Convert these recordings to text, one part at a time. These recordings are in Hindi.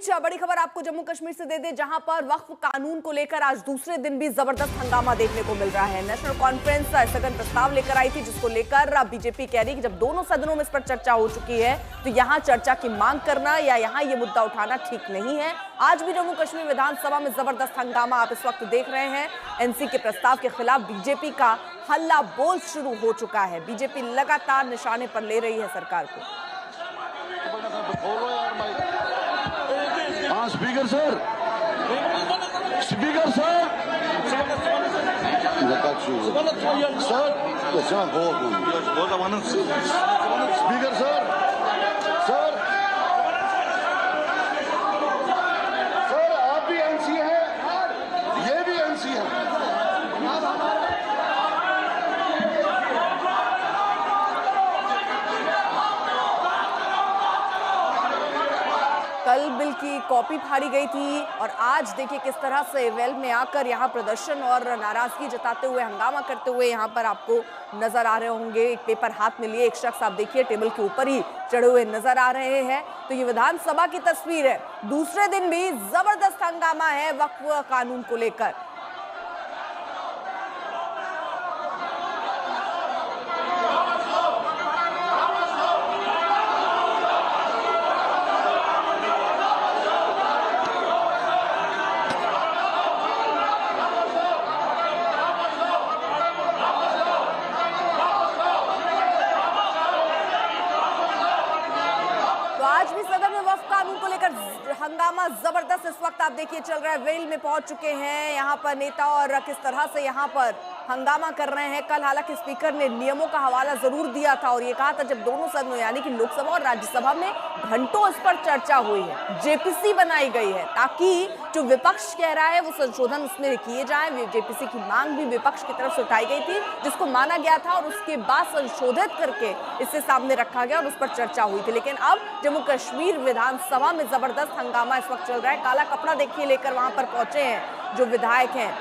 बीच बड़ी खबर आपको जम्मू कश्मीर से दे दे, जहां पर वक्फ कानून को लेकर आज दूसरे दिन भी जबरदस्त हंगामा देखने को मिल रहा है। नेशनल कॉन्फ्रेंस स्थगन प्रस्ताव लेकर आई थी, जिसको लेकर बीजेपी कह रही है कि जब दोनों सदनों में इस पर चर्चा हो चुकी है तो यहां चर्चा की मांग करना या यहां ये मुद्दा उठाना ठीक नहीं है। आज भी जम्मू कश्मीर विधानसभा में जबरदस्त हंगामा आप इस वक्त देख रहे हैं। एनसी के प्रस्ताव के खिलाफ बीजेपी का हल्ला बोल शुरू हो चुका है। बीजेपी लगातार निशाने पर ले रही है सरकार को। हाँ speaker sir, speaker sir, speaker sir, sir आप भी एनसी हैं, ये भी एनसी है। कल बिल की कॉपी फाड़ी गई थी और आज देखिए किस तरह से वेल में आकर यहाँ प्रदर्शन और नाराजगी जताते हुए, हंगामा करते हुए यहाँ पर आपको नजर आ रहे होंगे। एक पेपर हाथ में लिए एक शख्स आप देखिए टेबल के ऊपर ही चढ़े हुए नजर आ रहे हैं। तो ये विधानसभा की तस्वीर है। दूसरे दिन भी जबरदस्त हंगामा है वक्फ कानून को लेकर। आज भी सदन में वक्फ कानून को लेकर हंगामा जबरदस्त इस वक्त आप देखिए चल रहा है। वेल में पहुंच चुके हैं यहाँ पर नेता और किस तरह से यहाँ पर हंगामा कर रहे हैं। कल हालांकि स्पीकर ने नियमों का हवाला जरूर दिया था और ये कहा था जब दोनों सदनों यानी कि लोकसभा और राज्यसभा में घंटों इस पर चर्चा हुई है, जेपीसी बनाई गई है ताकि जो विपक्ष कह रहा है वो संशोधन उसमें किए जाए। जेपीसी की मांग भी विपक्ष की तरफ से उठाई गई थी, जिसको माना गया था और उसके बाद संशोधित करके इसे सामने रखा गया और उस पर चर्चा हुई थी। लेकिन अब जम्मू कश्मीर विधानसभा में जबरदस्त हंगामा इस वक्त चल रहा है। काला कपड़ा देखिए लेकर वहां पर पहुंचे हैं जो विधायक हैं।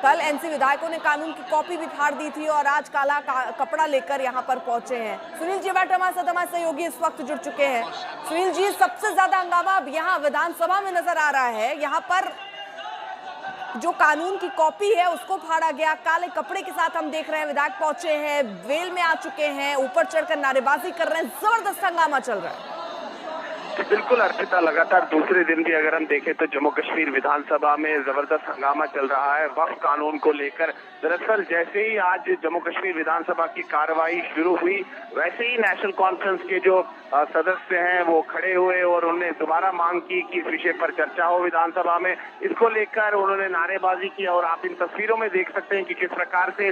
कल एनसी विधायकों ने कानून की कॉपी भी फाड़ दी थी और आज काला कपड़ा लेकर यहां पर पहुंचे हैं। सुनील जी बैठे हमारे साथ, हमारे सहयोगी इस वक्त जुड़ चुके हैं। सुनील जी, सबसे ज्यादा हंगामा अब यहां विधानसभा में नजर आ रहा है। यहां पर जो कानून की कॉपी है उसको फाड़ा गया, काले कपड़े के साथ हम देख रहे हैं विधायक पहुंचे हैं, वेल में आ चुके हैं, ऊपर चढ़कर नारेबाजी कर रहे हैं। जबरदस्त हंगामा चल रहा है। बिल्कुल अर्पिता, लगातार दूसरे दिन भी अगर हम देखें तो जम्मू कश्मीर विधानसभा में जबरदस्त हंगामा चल रहा है वक्फ कानून को लेकर। दरअसल जैसे ही आज जम्मू कश्मीर विधानसभा की कार्रवाई शुरू हुई, वैसे ही नेशनल कॉन्फ्रेंस के जो सदस्य हैं वो खड़े हुए और उन्होंने दोबारा मांग की कि इस विषय पर चर्चा हो विधानसभा में। इसको लेकर उन्होंने नारेबाजी की और आप इन तस्वीरों में देख सकते हैं कि किस प्रकार से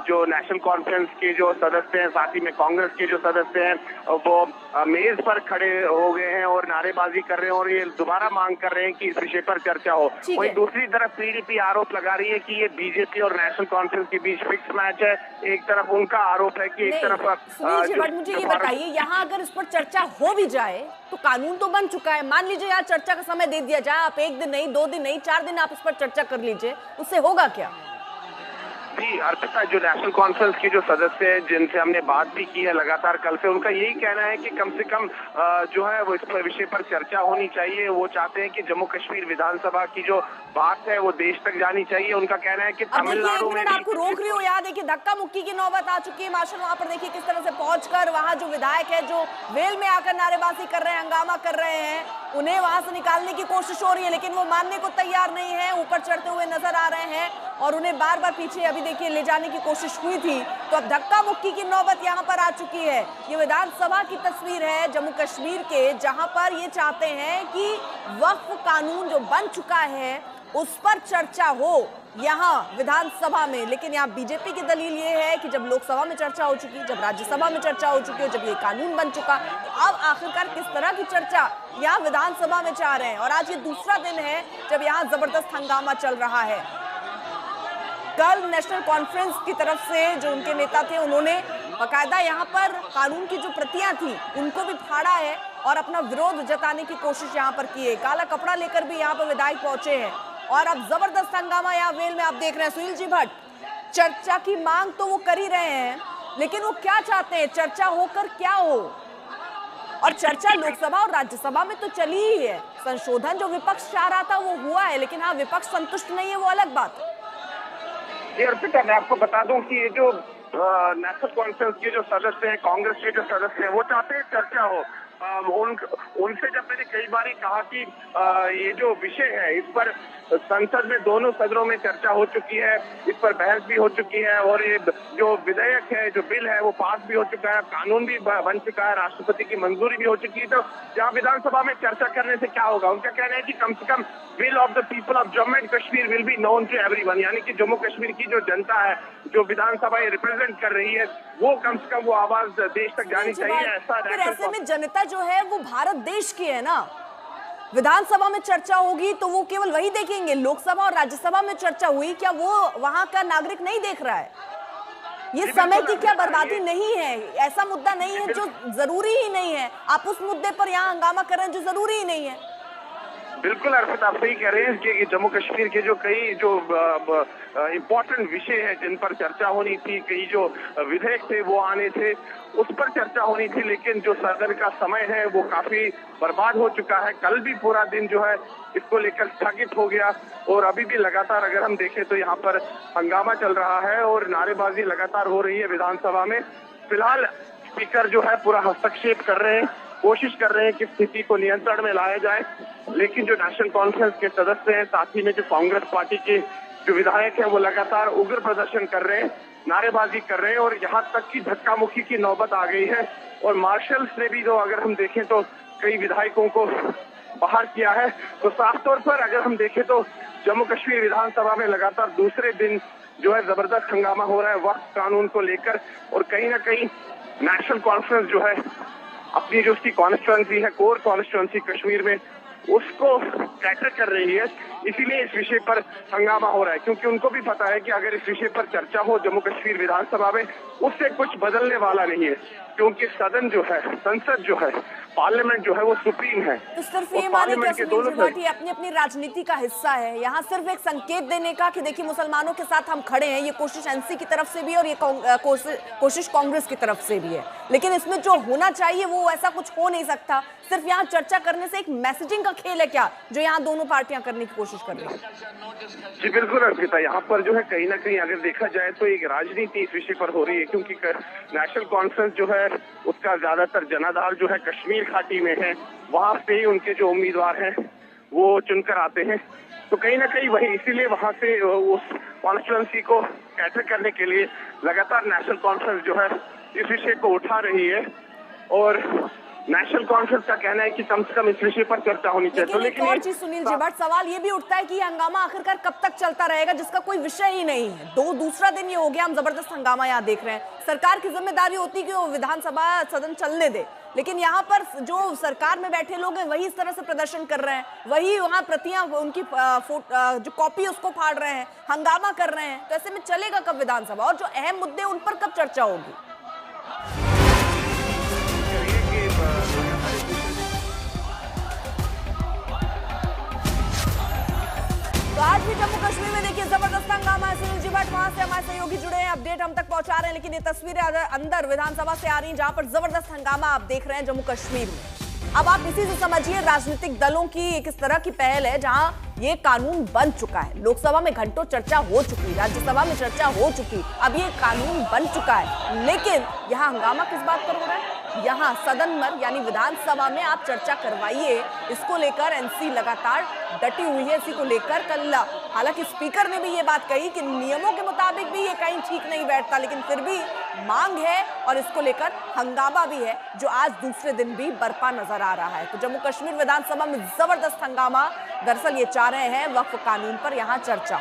जो नेशनल कॉन्फ्रेंस के जो सदस्य हैं, साथ ही में कांग्रेस के जो सदस्य हैं, वो मेज पर खड़े हो गए हैं और नारेबाजी कर रहे हैं और ये दोबारा मांग कर रहे हैं कि इस विषय पर चर्चा हो। वहीं दूसरी तरफ पीडीपी आरोप लगा रही है कि ये बीजेपी और नेशनल कॉन्फ्रेंस के बीच फिक्स मैच है। एक तरफ उनका आरोप है कि एक तरफ मुझे ये बताइए, यहाँ अगर इस पर चर्चा हो भी जाए तो कानून तो बन चुका है। मान लीजिए यहाँ चर्चा का समय दे दिया जाए, आप 1 दिन नहीं, 2 दिन नहीं, 4 दिन आप इस पर चर्चा कर लीजिए, उससे होगा क्या? जी अर्पिता, जो नेशनल कॉन्फ्रेंस के जो सदस्य हैं जिनसे हमने बात भी की है लगातार कल से, उनका यही कहना है कि कम से कम जो है वो इस विषय पर चर्चा होनी चाहिए। वो चाहते हैं कि जम्मू कश्मीर विधानसभा की जो बात है वो देश तक जानी चाहिए। उनका कहना है कि तमिलनाडु में आपको रोक रही हो यार, देखिए धक्का मुक्की की नौबत आ चुकी है। मार्शल वहां पर देखिए किस तरह से पहुंचकर वहां जो विधायक है जो वेल में आकर नारेबाजी कर रहे हैं, हंगामा कर रहे हैं, उन्हें वहां से निकालने की कोशिश हो रही है, लेकिन वो मानने को तैयार नहीं है। ऊपर चढ़ते हुए नजर आ रहे हैं और उन्हें बार बार पीछे अभी देखिए ले जाने की कोशिश हुई थी। तो अब धक्का मुक्की की नौबत यहां पर आ चुकी है। ये विधानसभा की तस्वीर है जम्मू कश्मीर के, जहां पर ये चाहते हैं कि वक्फ कानून जो बन चुका है उस पर चर्चा हो यहाँ विधानसभा में। लेकिन यहाँ बीजेपी की दलील ये है कि जब लोकसभा में चर्चा हो चुकी, जब राज्यसभा में चर्चा हो चुकी हो, जब ये कानून बन चुका, तो अब आखिरकार किस तरह की चर्चा यहाँ विधानसभा में चाह रहे हैं। और आज ये दूसरा दिन है जब यहाँ जबरदस्त हंगामा चल रहा है। कल नेशनल कॉन्फ्रेंस की तरफ से जो उनके नेता थे, उन्होंने बाकायदा यहाँ पर कानून की जो प्रतियां थी उनको भी फाड़ा है और अपना विरोध जताने की कोशिश यहाँ पर की है। काला कपड़ा लेकर भी यहाँ पर विधायक पहुंचे हैं और अब जबरदस्त हंगामा यहाँ वेल में आप देख रहे हैं। सुनील जी भट्ट, चर्चा की मांग तो वो कर ही रहे हैं, लेकिन वो क्या चाहते हैं, चर्चा होकर क्या हो? और चर्चा लोकसभा और राज्यसभा में तो चली ही है। संशोधन जो विपक्ष चाह रहा था वो हुआ है, लेकिन हाँ, विपक्ष संतुष्ट नहीं है, वो अलग बात है। जी अर्पिता, मैं आपको बता दूं कि ये जो नेशनल कॉन्फ्रेंस के जो सदस्य हैं, कांग्रेस के जो सदस्य हैं, वो चाहते हैं चर्चा हो। उनसे जब मैंने कई बार कहा कि ये जो विषय है इस पर संसद में दोनों सदनों में चर्चा हो चुकी है, इस पर बहस भी हो चुकी है और ये जो विधेयक है, जो बिल है, वो पास भी हो चुका है, कानून भी बन चुका है, राष्ट्रपति की मंजूरी भी हो चुकी है। तो यहाँ विधानसभा में चर्चा करने से क्या होगा? उनका कहना है कि कम से कम will of the people of Jammu and Kashmir will be known to everyone, यानी कि जम्मू कश्मीर की जो जनता है, जो विधानसभा रिप्रेजेंट कर रही है, वो कम से कम वो आवाज देश तक जानी चाहिए। ऐसे में जनता जो है वो भारत देश की है ना। विधानसभा में चर्चा होगी तो वो केवल वही देखेंगे। लोकसभा और राज्यसभा में चर्चा हुई, क्या वो वहां का नागरिक नहीं देख रहा है? ये समय की क्या बर्बादी नहीं है? ऐसा मुद्दा नहीं है जो जरूरी ही नहीं है। आप उस मुद्दे पर यहाँ हंगामा कर रहे हैं जो जरूरी ही नहीं है। बिल्कुल अर्पित, आप सही कह रहे हैं कि जम्मू कश्मीर के जो कई जो इम्पोर्टेंट विषय है जिन पर चर्चा होनी थी, कई जो विधेयक थे वो आने थे, उस पर चर्चा होनी थी, लेकिन जो सदन का समय है वो काफी बर्बाद हो चुका है। कल भी पूरा दिन जो है इसको लेकर स्थगित हो गया और अभी भी लगातार अगर हम देखें तो यहाँ पर हंगामा चल रहा है और नारेबाजी लगातार हो रही है विधानसभा में। फिलहाल स्पीकर जो है पूरा हस्तक्षेप कर रहे हैं, कोशिश कर रहे हैं कि स्थिति को नियंत्रण में लाया जाए, लेकिन जो नेशनल कॉन्फ्रेंस के सदस्य हैं, साथ ही में जो कांग्रेस पार्टी के जो विधायक हैं, वो लगातार उग्र प्रदर्शन कर रहे हैं, नारेबाजी कर रहे हैं और यहाँ तक की धक्का मुक्की की नौबत आ गई है। और मार्शल्स ने भी जो अगर हम देखें तो कई विधायकों को बाहर किया है। तो साफ तौर पर अगर हम देखें तो जम्मू कश्मीर विधानसभा में लगातार दूसरे दिन जो है जबरदस्त हंगामा हो रहा है वक्फ कानून को लेकर, और कहीं ना कहीं नेशनल कॉन्फ्रेंस जो है अपनी जो उसकी कॉन्स्टिट्यूएंसी है, कोर कॉन्स्टिट्यूएंसी कश्मीर में, उसको कैटर कर रही है। इसीलिए इस विषय पर हंगामा हो रहा है, क्योंकि उनको भी पता है कि अगर इस विषय पर चर्चा हो जम्मू कश्मीर विधानसभा में, उससे कुछ बदलने वाला नहीं है, क्योंकि सदन जो है, संसद जो है, पार्लियामेंट जो है वो सुप्रीम है। तो सिर्फ ये माने क्या सुनील त्रिपाठी अपनी अपनी राजनीति का हिस्सा है? यहाँ सिर्फ एक संकेत देने का कि देखिए मुसलमानों के साथ हम खड़े हैं, ये कोशिश एनसी की तरफ से भी और ये कोशिश कांग्रेस की तरफ से भी है, लेकिन इसमें जो होना चाहिए वो ऐसा कुछ हो नहीं सकता। सिर्फ यहाँ चर्चा करने से एक मैसेजिंग का खेल है क्या, जो यहाँ दोनों पार्टियां करने की कोशिश कर रही है? जी बिल्कुल अर्पिता, यहाँ पर जो है कहीं ना कहीं अगर देखा जाए तो एक राजनीति इस विषय पर हो रही है, क्योंकि नेशनल कॉन्फ्रेंस जो है उसका ज्यादातर जनाधार जो है कश्मीर घाटी में है, वहां से ही उनके जो उम्मीदवार हैं वो चुनकर आते हैं। तो कहीं ना कहीं वही, इसीलिए वहां से उस कॉन्स्टिट्यूएंसी को कैटर करने के लिए लगातार नेशनल कॉन्फ्रेंस जो है इस विषय को उठा रही है और नेशनल कॉन्फ्रेंस का कहना है कि कम से कम इस विषय पर चर्चा होनी चाहिए। लेकिन एक और चीज सुनील जी, बट सवाल ये भी उठता है कि हंगामा आखिरकार कब तक चलता रहेगा, जिसका कोई विषय ही नहीं है। दूसरा दिन ये हो गया, हम जबरदस्त हंगामा यहाँ देख रहे हैं। सरकार की जिम्मेदारी होती है कि वो विधानसभा सदन चलने दे, लेकिन यहाँ पर जो सरकार में बैठे लोग हैं वही इस तरह से प्रदर्शन कर रहे हैं, वही वहाँ प्रतियां उनकी जो कॉपी उसको फाड़ रहे हैं, हंगामा कर रहे हैं। तो ऐसे में चलेगा कब विधानसभा, और जो अहम मुद्दे उन पर कब चर्चा होगी? तो आज भी जम्मू कश्मीर में देखिए जबरदस्त हंगामा है। सुनील जी भट्ट वहां से हमारे सहयोगी जुड़े हैं, अपडेट हम तक पहुंचा रहे हैं, लेकिन ये तस्वीरें अंदर विधानसभा से आ रही हैं जहां पर जबरदस्त हंगामा आप देख रहे हैं जम्मू कश्मीर में। अब आप इसी से समझिए राजनीतिक दलों की एक इस तरह की पहल है जहां ये कानून बन चुका है, लोकसभा में घंटों चर्चा हो चुकी, राज्यसभा में चर्चा हो चुकी, अब ये कानून बन चुका है, लेकिन यहाँ हंगामा किस बात पर हो रहा है? यहाँ सदन में यानी विधानसभा में आप चर्चा करवाइए, इसको लेकर एनसी लगातार डटी हुई है। इसी को लेकर कल हालांकि स्पीकर ने भी ये बात कही कि नियमों के मुताबिक भी ये कहीं ठीक नहीं बैठता, लेकिन फिर भी मांग है और इसको लेकर हंगामा भी है जो आज दूसरे दिन भी बरपा नजर आ रहा है। तो जम्मू कश्मीर विधानसभा में जबरदस्त हंगामा, दरअसल ये चाह रहे हैं वक्फ कानून पर यहाँ चर्चा।